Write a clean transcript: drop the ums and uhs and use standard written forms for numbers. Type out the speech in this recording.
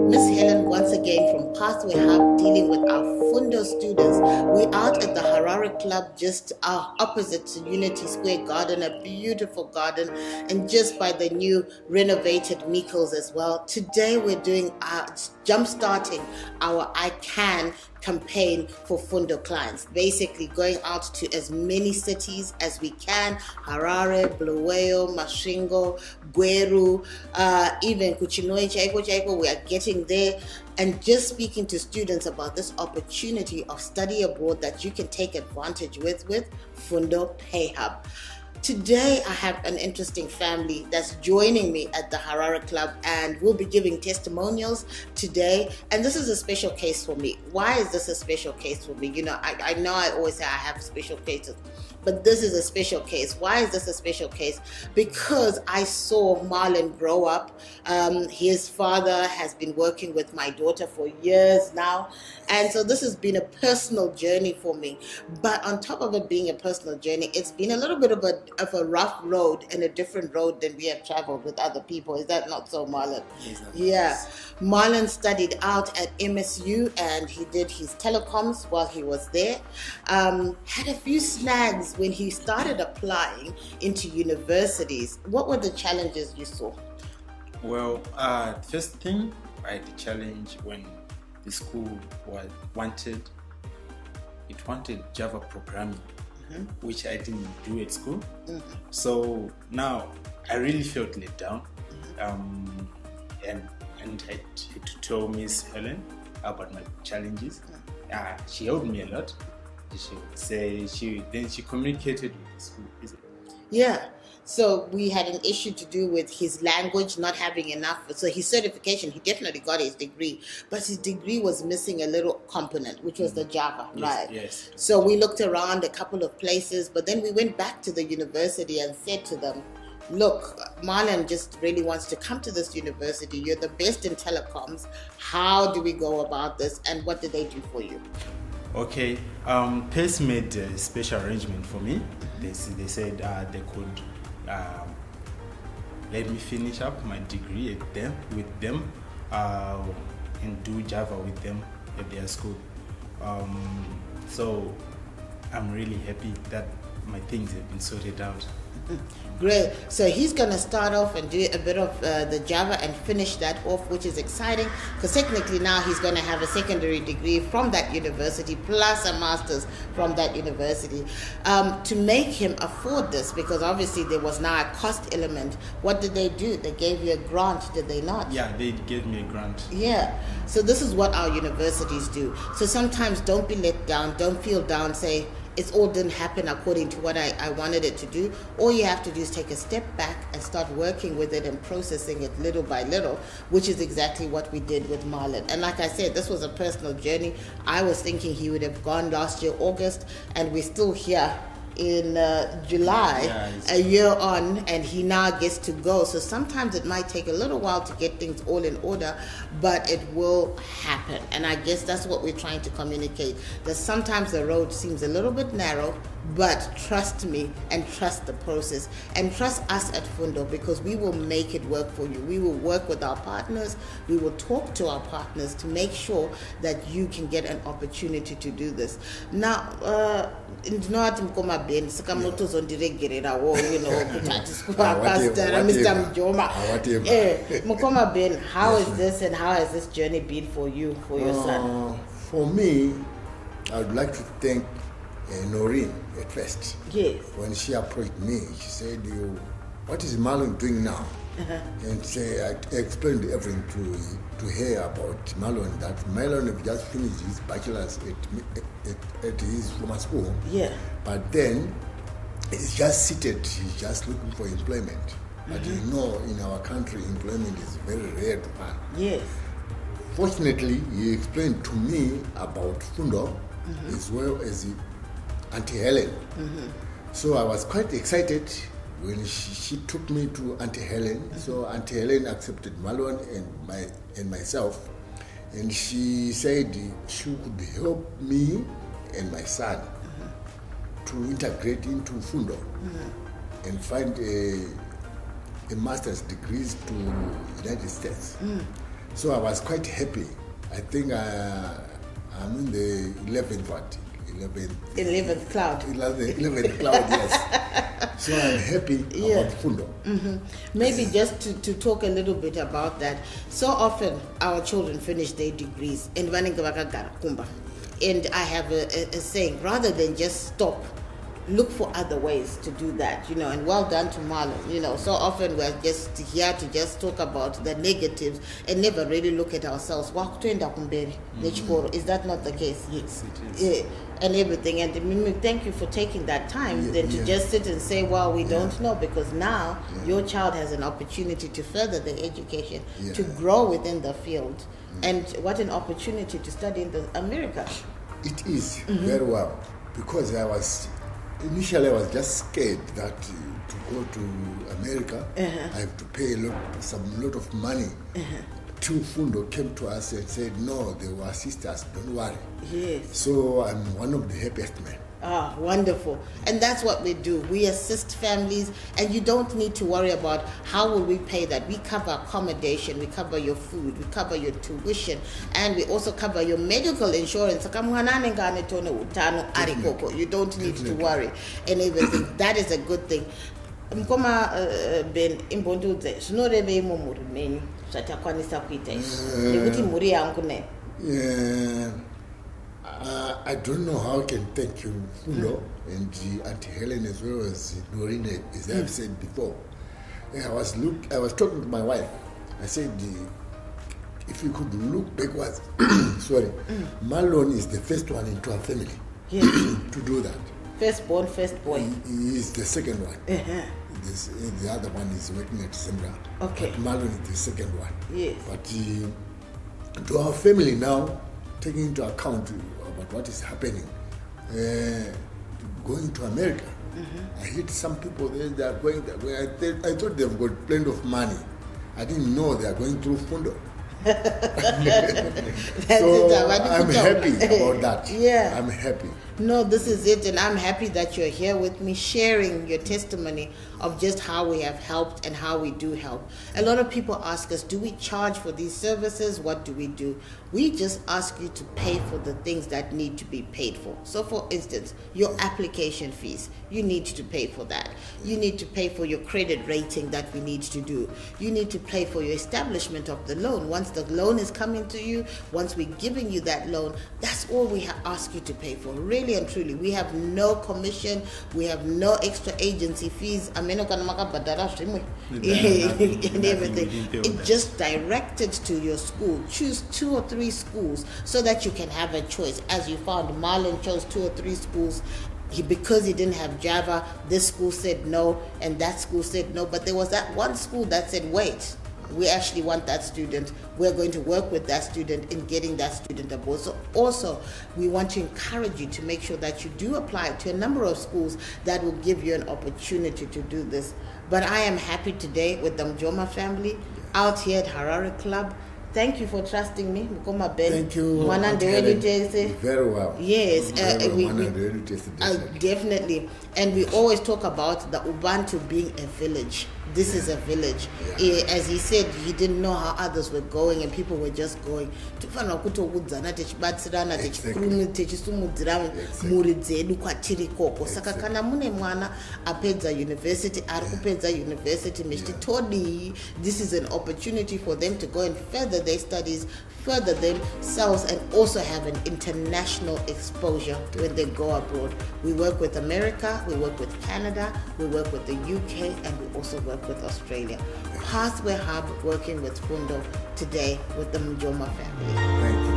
Miss Helen once again from Pathway Hub dealing with our Fundo students. We're out at the Harare Club just opposite to Unity Square Garden, a beautiful garden, and just by the new renovated Mikos as well. Today we're doing jump-starting our I Can campaign for Fundo clients, basically going out to as many cities as we can: Harare, Bulawayo, Masvingo, Gweru, even Kuchinoi, Chaipo. We are getting there and just speaking to students about this opportunity of study abroad that you can take advantage with Fundo PayHub. Today, I have an interesting family that's joining me at the Harare Club, and we'll be giving testimonials today. And this is a special case for me. Why is this a special case for me? You know I always say I have special cases, but this is a special case. Why is this a special case? Because I saw Marlon grow up. His father has been working with my daughter for years now. And so this has been a personal journey for me. But on top of it being a personal journey, it's been a little bit of a rough road and a different road than we have traveled with other people. Is that not so, Marlon? Yeah. Marlon studied out at MSU and he did his telecoms while he was there. Had a few snags when he started applying into universities. What were the challenges you saw? Well, first thing, right, the challenge when the school wanted Java programming, which I didn't do at school. So now I really felt let down. And I had to tell Miss Helen about my challenges. She helped me a lot. She would say she communicated with the school. Yeah. So we had an issue to do with his language not having enough. So his certification, he definitely got his degree, but his degree was missing a little component, which was the Java, right? Yes. So we looked around a couple of places, but then we went back to the university and said to them, look, Marlon just really wants to come to this university. You're the best in telecoms. How do we go about this? And what did they do for you? Okay, PACE made a special arrangement for me. They said they could let me finish up my degree with them and do Java with them at their school. So I'm really happy that my things have been sorted out. Great. So he's going to start off and do a bit of the Java and finish that off, which is exciting because technically now he's going to have a secondary degree from that university plus a master's from that university. To make him afford this, because obviously there was now a cost element, what did they do? They gave you a grant, did they not? Yeah, they gave me a grant. Yeah. So this is what our universities do. So sometimes don't be let down, don't feel down, say, it all didn't happen according to what I wanted it to do. All you have to do is take a step back and start working with it and processing it little by little, which is exactly what we did with Marlon. And like I said, this was a personal journey. I was thinking he would have gone last year, August, and we're still here in July, a year on, and he now gets to go. So sometimes it might take a little while to get things all in order, but it will happen. And I guess that's what we're trying to communicate, that sometimes the road seems a little bit narrow, but trust me and trust the process and trust us at Fundo, because we will make it work for you. We will work with our partners. We will talk to our partners to make sure that you can get an opportunity to do this. Now, Ben, Sakamoto zondiregerera wo, you know, Mr. Mjoma. Mukoma Ben, how is this and how has this journey been for you, for your son? For me, I would like to thank Noreen at first. Yes. When she approached me, she said, what is Marlon doing now? And I explained everything to her about Marlon, that Marlon had just finished his bachelor's at his former school. Yeah. But then he's just seated, he's just looking for employment. But you know, in our country, employment is very rare to find. Yes. Fortunately, he explained to me about Fundo as well as Auntie Helen. So I was quite excited when she took me to Auntie Helen. So Auntie Helen accepted Marlon and myself, and she said she could help me and my son to integrate into Fundo and find a master's degrees to United States. So I was quite happy. I think I'm in the 11th what? 11th cloud. 11th cloud, yes. So I'm happy about Fundo. Maybe just to talk a little bit about that. So often our children finish their degrees and I have a saying, rather than just stop, look for other ways to do that, and well done to Marlon. So often we're just here to just talk about the negatives and never really look at ourselves. Is that not the case? Yes, it is. And everything. And Mimi, thank you for taking that time to just sit and say, well, we don't know, because now your child has an opportunity to further their education, to grow within the field. And what an opportunity to study in America. It is very well, because initially I was just scared that to go to America, I have to pay a lot of money. Two Fundo came to us and said, no, they will assist us, don't worry. Yes. So I'm one of the happiest men. Ah, wonderful. And that's what we do. We assist families, and you don't need to worry about how will we pay that. We cover accommodation, we cover your food, we cover your tuition, and we also cover your medical insurance. You don't need to worry and everything. That is a good thing. Ben imbonduze zvinorevei mumhuri menyu zvatakwanisa kuita izvi nekuti mhuri yangu ne. I don't know how I can thank you, Fundo, and Auntie Helen as well as Norine, as I've said before. I was talking to my wife. I said, if you could look backwards, sorry, Marlon is the first one into our family to do that. Firstborn, first boy. He is the second one. The other one is working at Sembra. Okay. But Marlon is the second one. Yes. But to our family now, taking into account about what is happening, going to America, I heard some people there, they are going that way. I thought they've got plenty of money. I didn't know they are going through Fundo. So I'm happy about that. Yeah. I'm happy. No, this is it, and I'm happy that you're here with me sharing your testimony of just how we have helped and how we do help. A lot of people ask us, do we charge for these services? What do we do? We just ask you to pay for the things that need to be paid for. So for instance, your application fees, you need to pay for that. You need to pay for your credit rating that we need to do. You need to pay for your establishment of the loan. Once the loan is coming to you, once we're giving you that loan, that's all we ask you to pay for. Really and truly, we have no commission, we have no extra agency fees, and everything. It's just directed to your school. Choose 2 or 3 schools so that you can have a choice. As you found, Marlon chose 2 or 3 schools. Because he didn't have Java, this school said no, and that school said no. But there was that one school that said, wait, we actually want that student. We're going to work with that student in getting that student aboard. So also, we want to encourage you to make sure that you do apply to a number of schools that will give you an opportunity to do this. But I am happy today with the Mjoma family out here at Harare Club. Thank you for trusting me. Thank you. Very well. Yes, definitely. Definitely. And we always talk about the Ubuntu being a village. This is a village. As he said, he didn't know how others were going, and people were just going. Saka kana mune mwana apedza university, arikupedza university, this is an opportunity for them to go and further their studies, further themselves, and also have an international exposure when they go abroad. We work with America, we work with Canada, we work with the UK, and we also work with Australia. Pathway Hub working with Fundo today with the Mjoma family. Thank you.